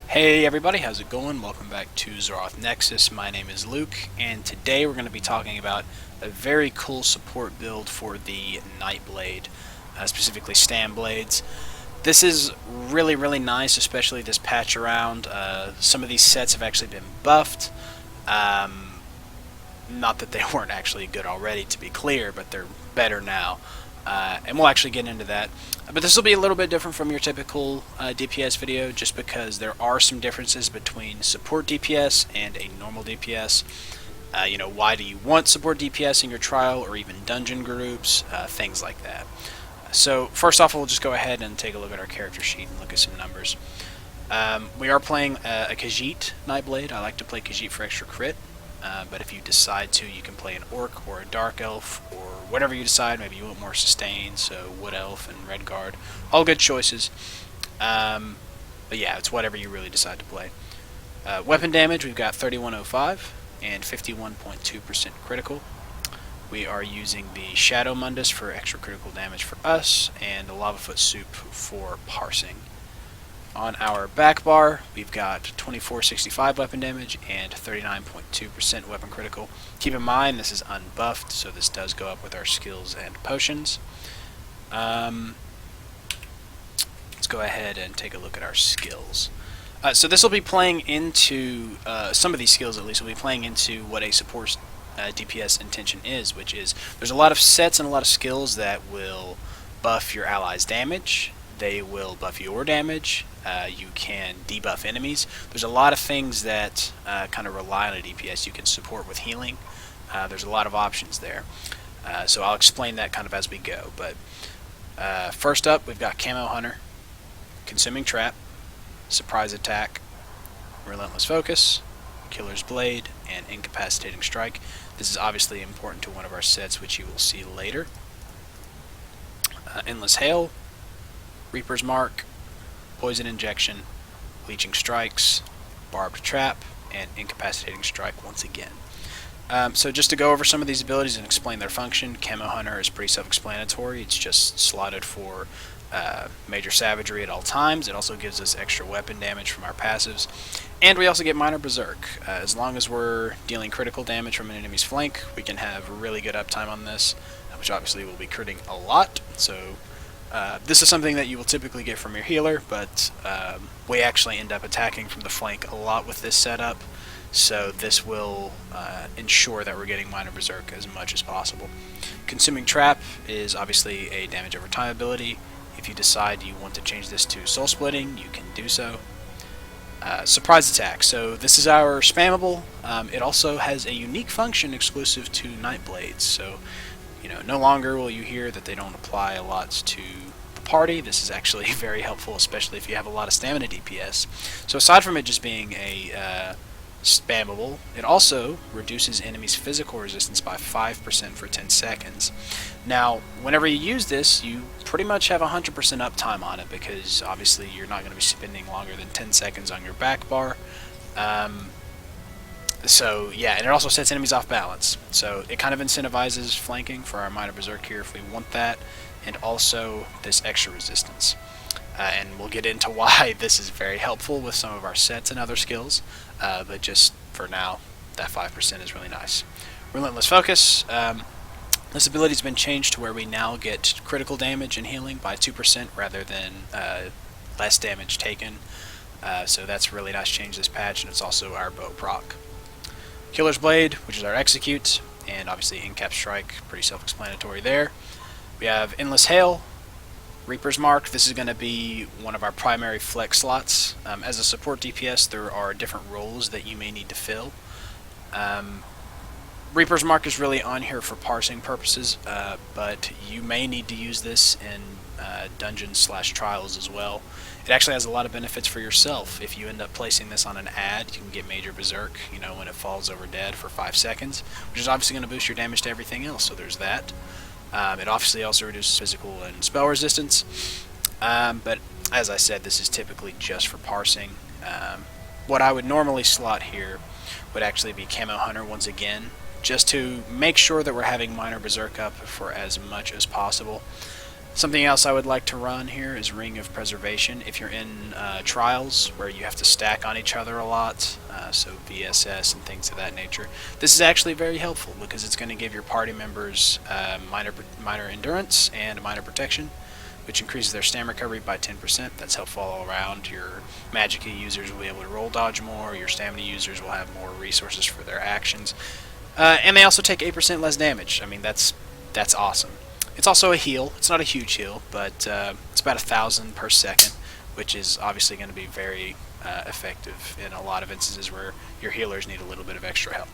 Hey everybody, how's it going? Welcome back to Zoroth Nexus. My name is Luke, and today we're going to be talking about a very cool support build for the Nightblade, specifically Stam Blades. This is really nice, especially this patch around. Some of these sets have actually been buffed. Not that they weren't actually good already, to be clear, but they're better now. And we'll actually get into that. But this will be a little bit different from your typical DPS video, just because there are some differences between support DPS and a normal DPS. Why do you want support DPS in your trial or even dungeon groups? Things like that. So first off, we'll just go ahead and take a look at our character sheet and look at some numbers. We are playing a Khajiit Nightblade. I like to play Khajiit for extra crit. But if you decide to, you can play an Orc or a Dark Elf or whatever you decide. Maybe you want more sustain, so Wood Elf and Red Guard. All good choices. But yeah, it's whatever you really decide to play. Weapon damage, we've got 3105 and 51.2% critical. We are using the Shadow Mundus for extra critical damage for us, and the Lavafoot Soup for parsing. On our back bar, we've got 2465 weapon damage and 39.2% weapon critical. Keep in mind, this is unbuffed, so this does go up with our skills and potions. Let's go ahead and take a look at our skills. So this will be playing into, some of these skills at least, will be playing into what a support DPS intention is, which is there's a lot of sets and a lot of skills that will buff your allies' damage. They will buff your damage. You can debuff enemies. There's a lot of things that kind of rely on a DPS. You can support with healing. There's a lot of options there. So I'll explain that kind of as we go. But first up, we've got Camo Hunter, Consuming Trap, Surprise Attack, Relentless Focus, Killer's Blade, and Incapacitating Strike. This is obviously important to one of our sets, which you will see later. Endless Hail, Reaper's Mark, Poison Injection, Leeching Strikes, Barbed Trap, and Incapacitating Strike once again. So just to go over some of these abilities and explain their function, Camo Hunter is pretty self-explanatory. It's just slotted for Major Savagery at all times. It also gives us extra weapon damage from our passives. And we also get Minor Berserk. As long as we're dealing critical damage from an enemy's flank, we can have really good uptime on this, which obviously will be critting a lot. So this is something that you will typically get from your healer, but we actually end up attacking from the flank a lot with this setup, so this will ensure that we're getting Minor Berserk as much as possible. Consuming Trap is obviously a damage over time ability. If you decide you want to change this to Soul Splitting, you can do so. Surprise Attack, so this is our spammable. It also has a unique function exclusive to Nightblades, so no longer will you hear that they don't apply a lot to the party. This is actually very helpful, especially if you have a lot of stamina DPS. So aside from it just being a spammable, it also reduces enemies' physical resistance by 5% for 10 seconds. Now, whenever you use this, you pretty much have 100% uptime on it, because obviously you're not going to be spending longer than 10 seconds on your back bar. So yeah, and it also sets enemies off balance. So it kind of incentivizes flanking for our Minor Berserk here if we want that, and also this extra resistance. And we'll get into why this is very helpful with some of our sets and other skills, but just for now, that 5% is really nice. Relentless Focus. This ability has been changed to where we now get critical damage and healing by 2% rather than less damage taken. So that's a really nice change this patch, and it's also our bow proc. Killer's Blade, which is our execute, and obviously Incap Strike, pretty self-explanatory there. We have Endless Hail, Reaper's Mark. This is going to be one of our primary flex slots. As a support DPS, there are different roles that you may need to fill. Reaper's Mark is really on here for parsing purposes, but you may need to use this in dungeons/trials as well. It actually has a lot of benefits for yourself. If you end up placing this on an ad, you can get Major Berserk, when it falls over dead for 5 seconds, which is obviously going to boost your damage to everything else, so there's that. It obviously also reduces physical and spell resistance, but as I said, this is typically just for parsing. What I would normally slot here would actually be Camo Hunter once again, just to make sure that we're having Minor Berserk up for as much as possible. Something else I would like to run here is Ring of Preservation. If you're in trials where you have to stack on each other a lot, so VSS and things of that nature, this is actually very helpful because it's going to give your party members minor endurance and minor protection, which increases their stamina recovery by 10%. That's helpful all around. Your Magicka users will be able to roll dodge more, your stamina users will have more resources for their actions, and they also take 8% less damage. I mean, that's awesome. It's also a heal. It's not a huge heal, but it's about 1,000 per second, which is obviously going to be very effective in a lot of instances where your healers need a little bit of extra help.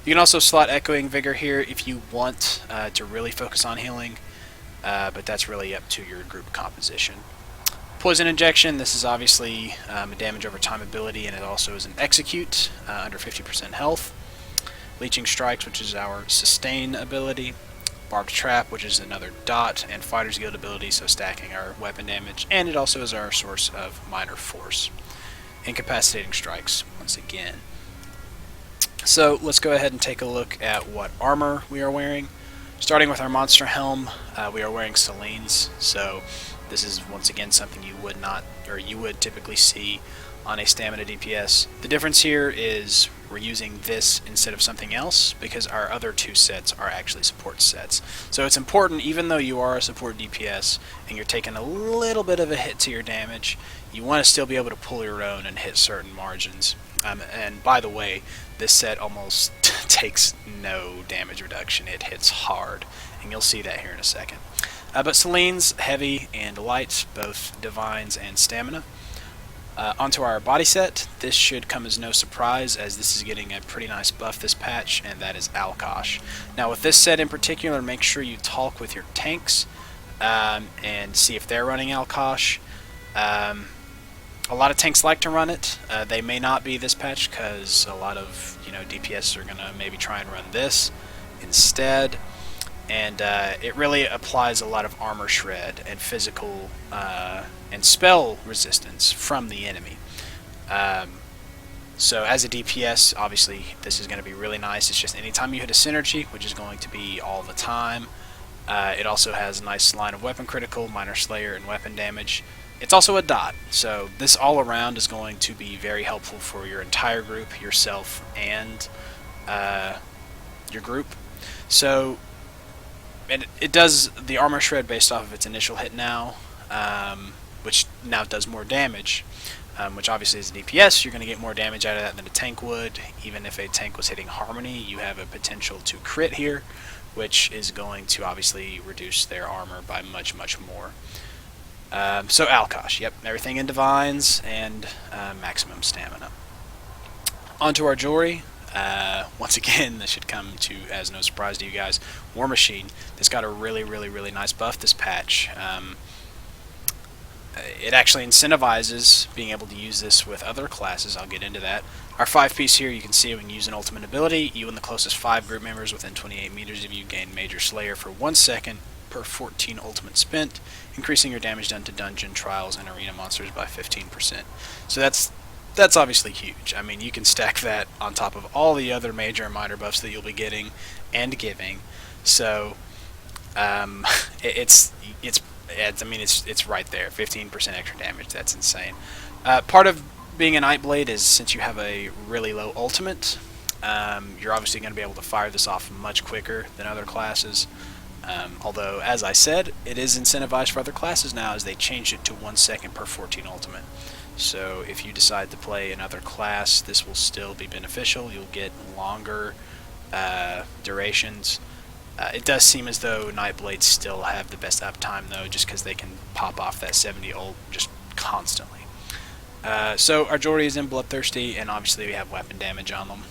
You can also slot Echoing Vigor here if you want to really focus on healing, but that's really up to your group composition. Poison Injection, this is obviously a damage over time ability, and it also is an execute under 50% health. Leeching Strikes, which is our sustain ability. Barbed Trap, which is another dot, and Fighter's Guild ability, so stacking our weapon damage, and it also is our source of minor force. Incapacitating Strikes, once again. So let's go ahead and take a look at what armor we are wearing. Starting with our monster helm, we are wearing Selene's, so this is once again something you would typically see on a stamina DPS. The difference here is we're using this instead of something else because our other two sets are actually support sets. So it's important, even though you are a support DPS and you're taking a little bit of a hit to your damage, you want to still be able to pull your own and hit certain margins. And by the way, this set almost takes no damage reduction. It hits hard, and you'll see that here in a second. But Selene's heavy and light, both divines and stamina. Onto our body set, this should come as no surprise as this is getting a pretty nice buff this patch, and that is Alkosh. Now with this set in particular, make sure you talk with your tanks and see if they're running Alkosh. A lot of tanks like to run it. They may not be this patch because a lot of DPS are going to maybe try and run this instead. And it really applies a lot of armor shred and physical and spell resistance from the enemy. So as a DPS, obviously this is going to be really nice. It's just anytime you hit a synergy, which is going to be all the time. It also has a nice line of weapon critical, minor slayer, and weapon damage. It's also a dot, so this all around is going to be very helpful for your entire group, yourself, and your group. So and it does the armor shred based off of its initial hit now, which now does more damage, which obviously as a DPS you're going to get more damage out of that than a tank would. Even if a tank was hitting Harmony, you have a potential to crit here, which is going to obviously reduce their armor by much more. So Alkosh, yep, everything in Divines and maximum stamina. Onto our jewelry. Once again, this should come to as no surprise to you guys. War Machine. This got a really nice buff this patch. It actually incentivizes being able to use this with other classes. I'll get into that. Our 5-piece here, you can see when you use an ultimate ability, you and the closest 5 group members within 28 meters of you gain Major Slayer for 1 second per 14 ultimate spent, increasing your damage done to dungeon, trials, and arena monsters by 15%. So that's obviously huge. I mean, you can stack that on top of all the other major and minor buffs that you'll be getting and giving. So it's right there, 15% extra damage. That's insane. Part of being a Nightblade is since you have a really low ultimate, you're obviously going to be able to fire this off much quicker than other classes. Although, as I said, it is incentivized for other classes now as they changed it to 1 second per 14 ultimate. So if you decide to play another class, this will still be beneficial. You'll get longer durations. It does seem as though Nightblades still have the best uptime though, just because they can pop off that 70 ult just constantly. So our jewelry is in Bloodthirsty, and obviously we have weapon damage on them.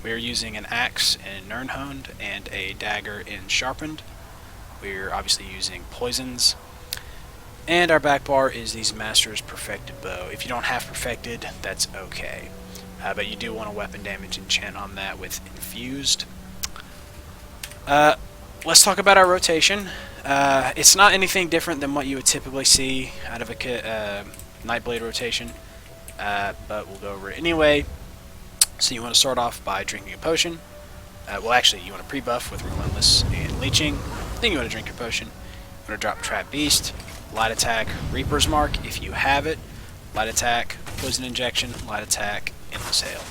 We are using an axe in Nirnhoned and a dagger in Sharpened. We're obviously using poisons. And our back bar is these Master's Perfected Bow. If you don't have Perfected, that's okay. But you do want a weapon damage enchant on that with Infused. Let's talk about our rotation. It's not anything different than what you would typically see out of a Nightblade rotation, but we'll go over it anyway. So you want to start off by drinking a potion. Well, actually, you want to pre-buff with Relentless and Leeching. Then you want to drink your potion. I'm going to drop Trap Beast, Light Attack, Reaper's Mark if you have it, Light Attack, Poison Injection, Light Attack, Endless Hail.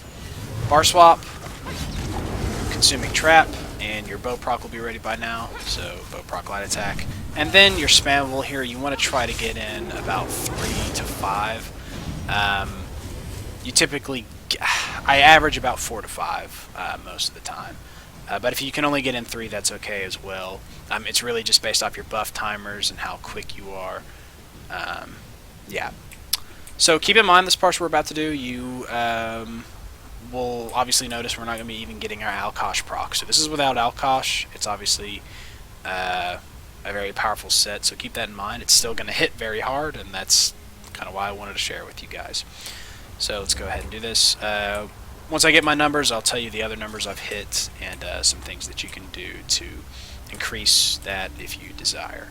Bar Swap, Consuming Trap, and your Bow Proc will be ready by now, so Bow Proc, Light Attack. And then your spammable here, you want to try to get in about 3 to 5. You typically, I average about 4 to 5 most of the time. But if you can only get in 3, that's okay as well. It's really just based off your buff timers and how quick you are. Yeah. So keep in mind this part we're about to do, you will obviously notice we're not going to be even getting our Alkosh proc. So this is without Alkosh. It's obviously a very powerful set, so keep that in mind. It's still going to hit very hard, and that's kind of why I wanted to share it with you guys. So let's go ahead and do this. Once I get my numbers, I'll tell you the other numbers I've hit and some things that you can do to increase that if you desire.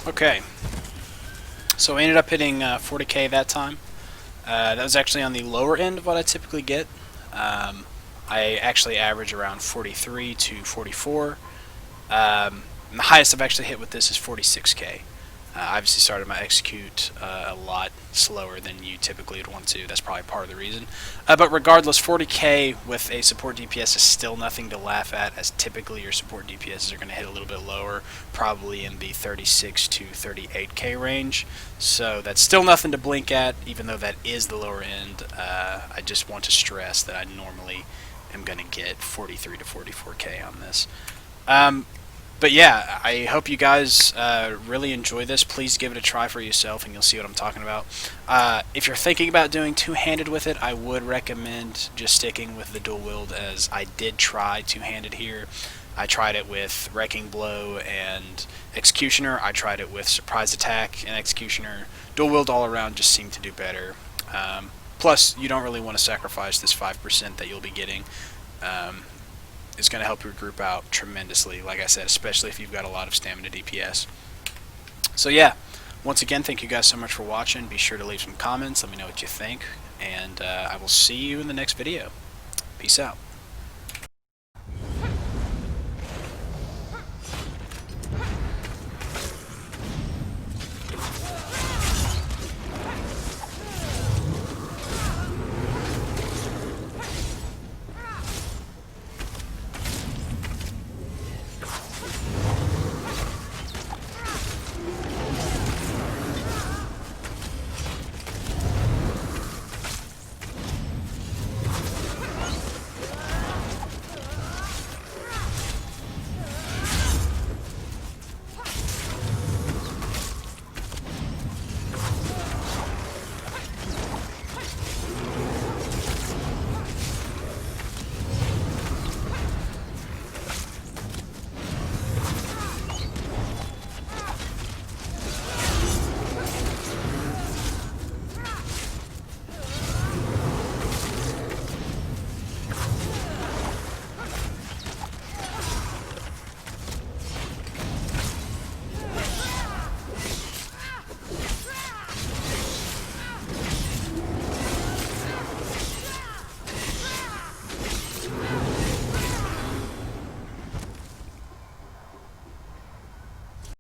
Okay, so I ended up hitting 40k that time. That was actually on the lower end of what I typically get. I actually average around 43 to 44. And the highest I've actually hit with this is 46k. I obviously started my execute a lot slower than you typically would want to. That's probably part of the reason. But regardless, 40k with a support DPS is still nothing to laugh at, as typically your support DPSs are going to hit a little bit lower, probably in the 36 to 38k range. So that's still nothing to blink at, even though that is the lower end. I just want to stress that I normally am going to get 43 to 44k on this. But yeah, I hope you guys really enjoy this. Please give it a try for yourself and you'll see what I'm talking about. If you're thinking about doing two-handed with it, I would recommend just sticking with the dual wield, as I did try two-handed here. I tried it with Wrecking Blow and Executioner. I tried it with Surprise Attack and Executioner. Dual wield all around just seemed to do better. Plus, you don't really want to sacrifice this 5% that you'll be getting. Is going to help your group out tremendously, like I said, especially if you've got a lot of stamina DPS. So yeah, once again, thank you guys so much for watching. Be sure to leave some comments, let me know what you think, and I will see you in the next video. Peace out.